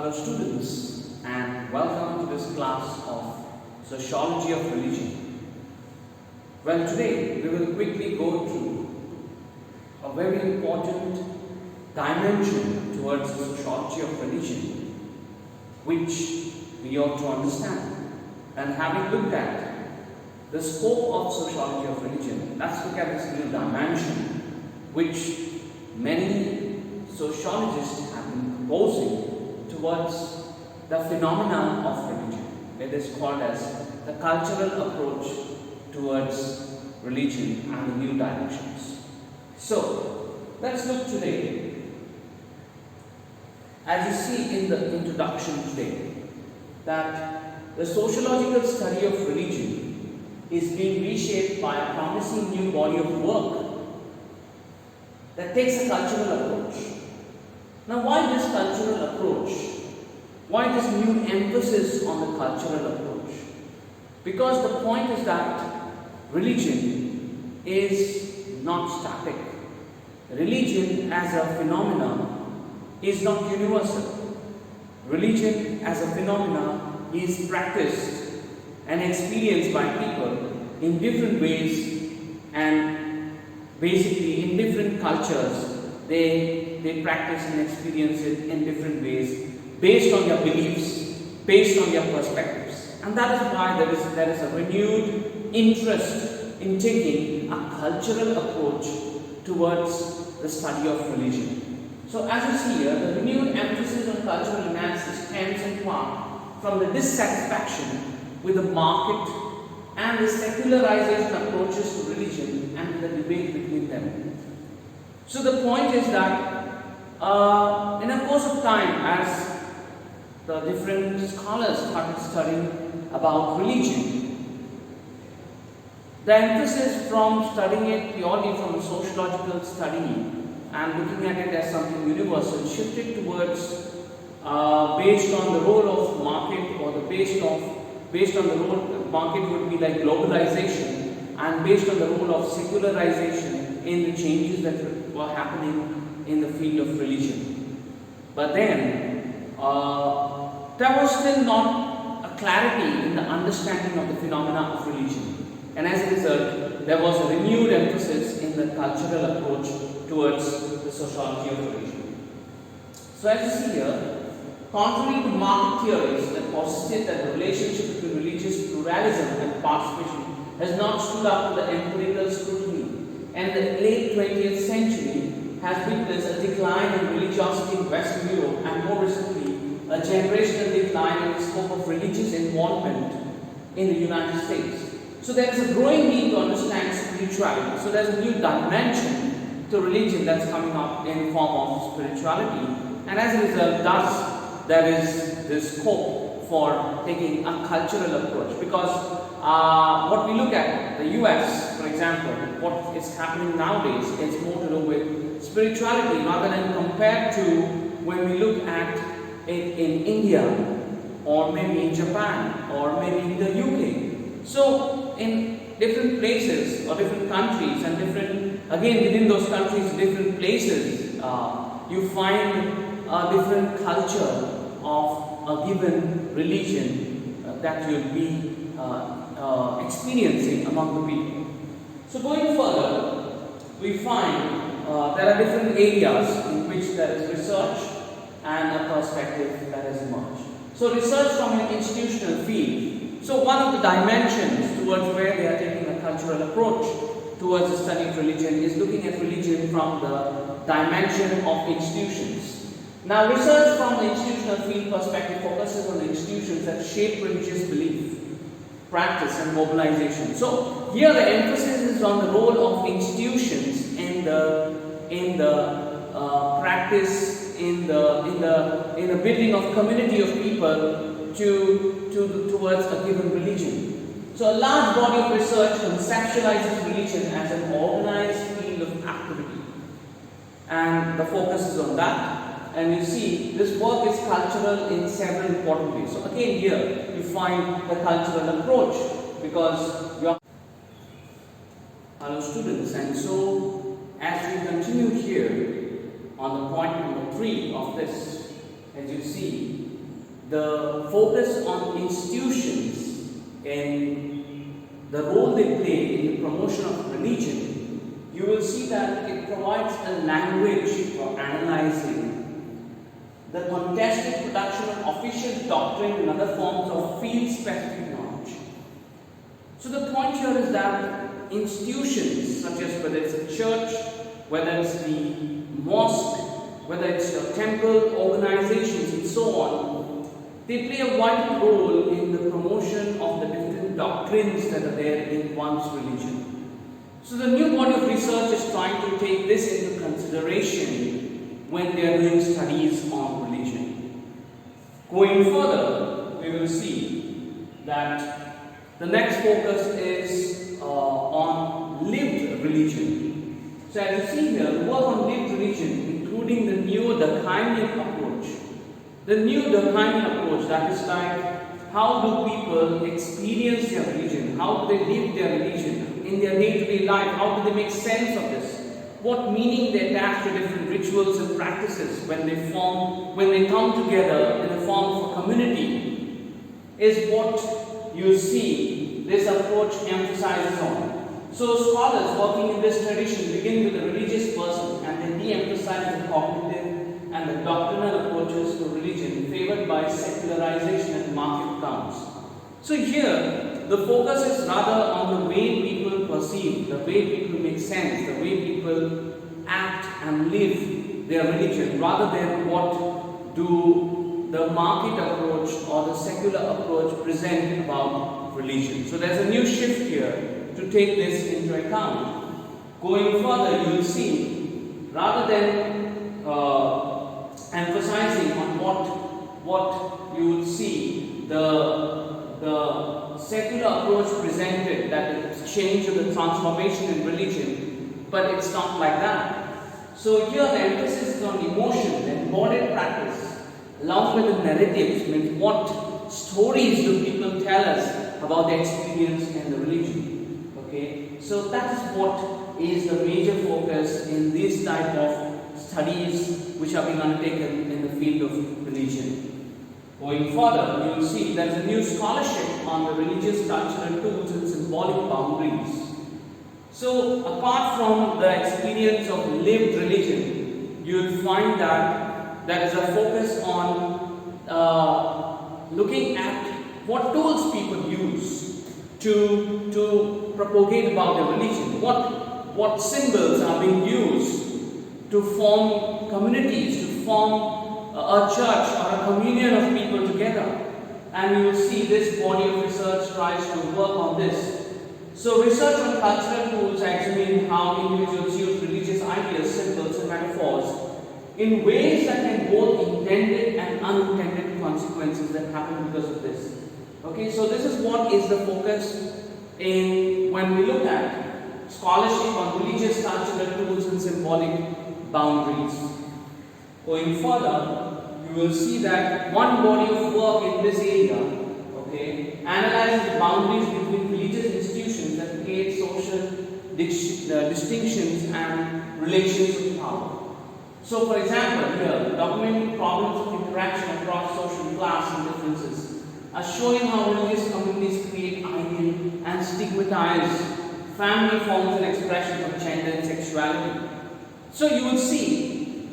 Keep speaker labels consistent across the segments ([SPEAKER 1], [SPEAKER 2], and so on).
[SPEAKER 1] Hello students, and welcome to this class of Sociology of Religion. Well, today we will quickly go through a very important dimension towards the sociology of religion, which we ought to understand. And having looked at the scope of sociology of religion, let's look at this new dimension which many sociologists have been proposing towards the phenomena of religion. It is called as the cultural approach towards religion and the new directions. So, let's look today. As you see in the introduction today, that the sociological study of religion is being reshaped by a promising new body of work that takes a cultural approach. Now, why this cultural approach? Why this new emphasis on the cultural approach? Because the point is that religion is not static. Religion as a phenomenon is not universal. Religion as a phenomenon is practiced and experienced by people in different ways, and basically in different cultures they practice and experience it in different ways based on their beliefs, based on their perspectives. And that is why there is a renewed interest in taking a cultural approach towards the study of religion. So as you see here, the renewed emphasis on cultural analysis stems in part from the dissatisfaction with the market and the secularization approaches to religion and the debate between them. So the point is that in a course of time, as the different scholars started studying about religion, the emphasis from studying it purely from a sociological study and looking at it as something universal shifted towards based on the role of market, or the based on the role market would be like globalization, and based on the role of secularization in the changes that were happening in the field of religion. But then there was still not a clarity in the understanding of the phenomena of religion, and as a result there was a renewed emphasis in the cultural approach towards the sociology of religion. So as you see here, contrary to market theories that posited that the relationship between religious pluralism and participation has not stood up to the empirical scrutiny, and the late 20th century has witnessed a decline in religiosity in Western Europe, and more recently a generational decline in the scope of religious involvement in the United States. So there is a growing need to understand spirituality. So there is a new dimension to religion that's coming up in the form of spirituality, and as a result there is this scope for taking a cultural approach, because what we look at, the US for example, what is happening nowadays is more to do with spirituality rather than compared to when we look at it in India, or maybe in Japan, or maybe in the UK. So in different places or different countries, and again within those countries, different places, you find a different culture of a given religion that you'll be experiencing among the people. So going further, we find there are different areas in which there is research and a perspective that has emerged. So research from an institutional field. So one of the dimensions towards where they are taking a cultural approach towards the study of religion is looking at religion from the dimension of institutions. Now, research from the institutional field perspective focuses on the institutions that shape religious belief, practice and mobilization. So here the emphasis is on the role of institutions in the practice, in the building of community of people towards a given religion. So a large body of research conceptualizes religion as an organized field of activity, and the focus is on that. And you see, this work is cultural in several important ways. So again here, you find the cultural approach, because you are hello students, and so as we continue here on the point number 3 of this, as you see, the focus on institutions and the role they play in the promotion of religion, you will see that it provides a language for analyzing the contested production of official doctrine and other forms of field-specific knowledge. So the point here is that institutions such as whether it's a church, whether it's the mosque, whether it's your temple, organizations and so on, they play a vital role in the promotion of the different doctrines that are there in one's religion. So the new body of research is trying to take this into consideration when they are doing studies on religion. Going further, we will see that the next focus is on lived religion. So as you see here, the work on lived religion, including the new Durkheimian approach. The new Durkheimian approach, that is like, how do people experience their religion? How do they live their religion in their day-to-day life? How do they make sense of this? What meaning they attach to different rituals and practices when they come together in the form of a community, is what you see this approach emphasizes on. So scholars working in this tradition begin with a religious person and they de-emphasize the cognitive and the doctrinal approaches to religion favored by secularization and market counts. So here, the focus is rather on the way people perceive, the way people make sense, the way people act and live their religion, rather than what do the market approach or the secular approach present about religion. So there's a new shift here to take this into account. Going further, you will see, rather than emphasizing on what you would see, the secular approach presented, that the change of the transformation in religion, but it's not like that. So here the emphasis is on emotion, the embodied practice, along with the narratives, means what stories do people tell us about their experience in the religion. Okay, so that is what is the major focus in this type of studies which are being undertaken in the field of religion. Going further, you will see there is a new scholarship on the religious cultural tools and symbolic boundaries. So apart from the experience of lived religion, you will find that there is a focus on looking at what tools people use to propagate about their religion, what symbols are being used to form communities, to form a church or a communion of people together. And you will see this body of research tries to work on this. So research on cultural tools examine how individuals use religious ideas, symbols and metaphors in ways that can both intended and unintended consequences that happen because of this. Okay, so this is what is the focus in when we look at scholarship on religious cultural tools and symbolic boundaries. Going further, you will see that one body of work in this area, okay, analyzes the boundaries between religious institutions that create social distinctions and relations of power. So, for example, here, documenting problems of interaction across social class and differences are showing how religious communities create ideal and stigmatize family forms and expressions of gender and sexuality. So, you will see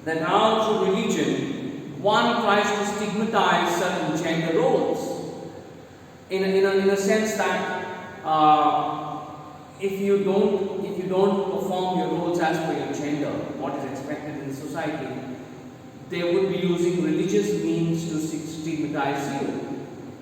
[SPEAKER 1] that now through religion, one tries to stigmatize certain gender roles in a sense that if you don't perform your roles as per your gender, what is expected in society, they would be using religious means to stigmatize you.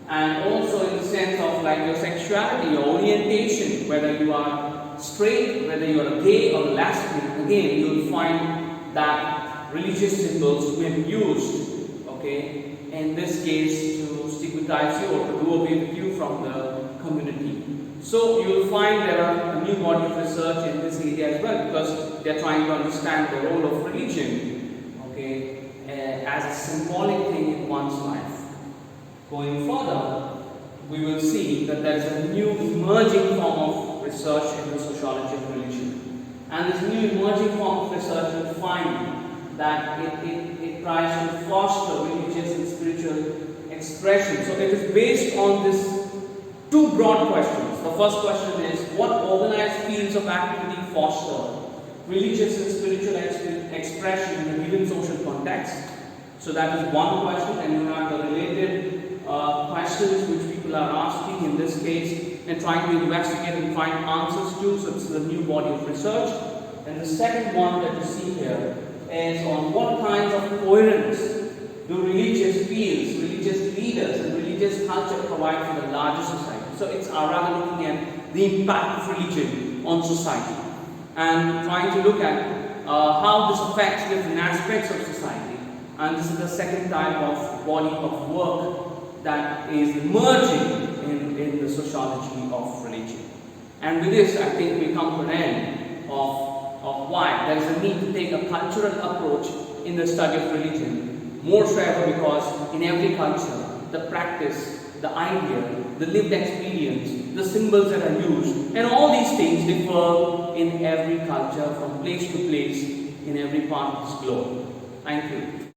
[SPEAKER 1] And also in the sense of like your sexuality, your orientation, whether you are straight, whether you are gay or lesbian, again you will find that religious symbols may be used, okay, in this case to stigmatize you or to do away with you from the community. So you will find there are a new body of research in this area as well, because they are trying to understand the role of religion, okay, as a symbolic thing in one's life. Going further, we will see that there is a new emerging form of research in the sociology of religion. And this new emerging form of research will find that it tries to foster religious and spiritual expression. So it is based on this two broad questions. The first question is, what organized fields of activity foster religious and spiritual expression in a given social context? So that is one question, and you have the related questions which people are asking in this case and trying to investigate and find answers to. So it's a new body of research. And the second one that you see here is on what kinds of coherence do religious fields, religious leaders and religious culture provide for the larger society. So it's rather looking at the impact of religion on society and trying to look at how this affects different aspects of society. And this is the second type of body of work that is emerging in the sociology of religion. And with this, I think we come to an end of why there is a need to take a cultural approach in the study of religion, more so ever because in every culture, the practice, the idea, the lived experience, the symbols that are used, and all these things differ in every culture from place to place in every part of this globe. Thank you.